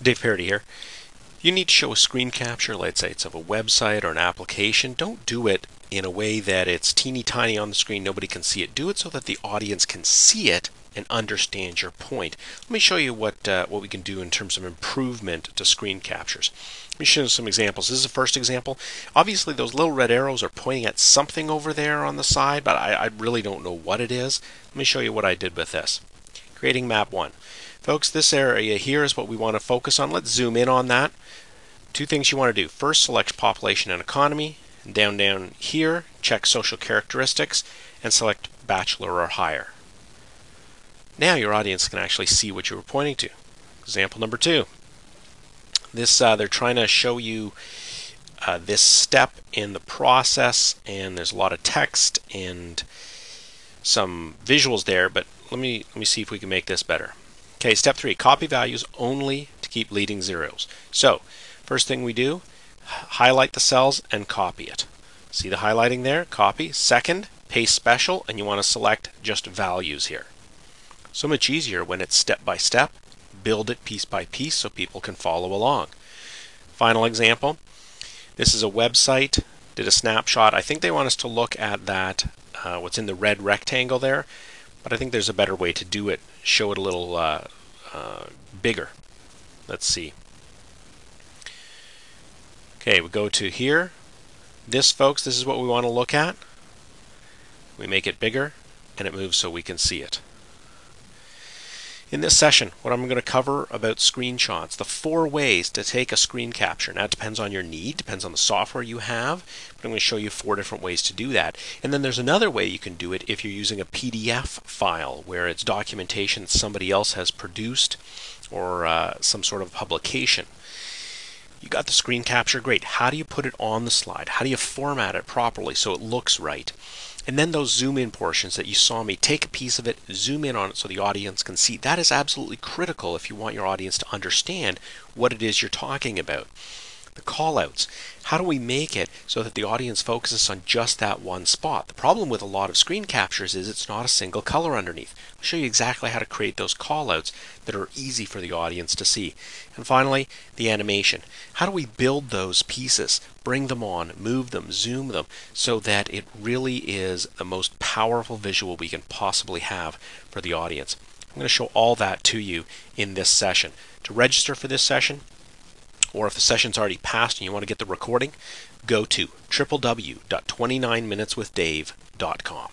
Dave Parody here. You need to show a screen capture, let's say it's of a website or an application. Don't do it in a way that it's teeny tiny on the screen, nobody can see it. Do it so that the audience can see it and understand your point. Let me show you what we can do in terms of improvement to screen captures. Let me show you some examples. This is the first example. Obviously those little red arrows are pointing at something over there on the side, but I really don't know what it is. Let me show you what I did with this. Creating map 1. Folks, this area here is what we want to focus on. Let's zoom in on that. Two things you want to do. First, select population and economy. And down here, check social characteristics and select bachelor or higher. Now your audience can actually see what you were pointing to. Example number 2. This they're trying to show you this step in the process, and there's a lot of text and some visuals there, but let me see if we can make this better. Okay, step 3, copy values only to keep leading zeros. So, first thing we do, highlight the cells and copy it. See the highlighting there? Copy. Second, paste special, and you want to select just values here. So much easier when it's step by step. Build it piece by piece so people can follow along. Final example. This is a website. Did a snapshot. I think they want us to look at that, what's in the red rectangle there, but I think there's a better way to do it. Show it a little bigger. Let's see. Okay, we go to here. This, folks, this is what we want to look at. We make it bigger, and it moves so we can see it. In this session, what I'm going to cover about screenshots, the 4 ways to take a screen capture. Now, it depends on your need, depends on the software you have, but I'm going to show you 4 different ways to do that. And then there's another way you can do it if you're using a PDF file, where it's documentation that somebody else has produced or some sort of publication. You got the screen capture, great. How do you put it on the slide? How do you format it properly so it looks right? And then those zoom in portions that you saw me, take a piece of it, zoom in on it so the audience can see. That is absolutely critical if you want your audience to understand what it is you're talking about. The callouts. How do we make it so that the audience focuses on just that one spot? The problem with a lot of screen captures is it's not a single color underneath. I'll show you exactly how to create those callouts that are easy for the audience to see. And finally, the animation. How do we build those pieces, bring them on, move them, zoom them, so that it really is the most powerful visual we can possibly have for the audience? I'm going to show all that to you in this session. To register for this session, or if the session's already passed and you want to get the recording, go to www.29minuteswithdave.com.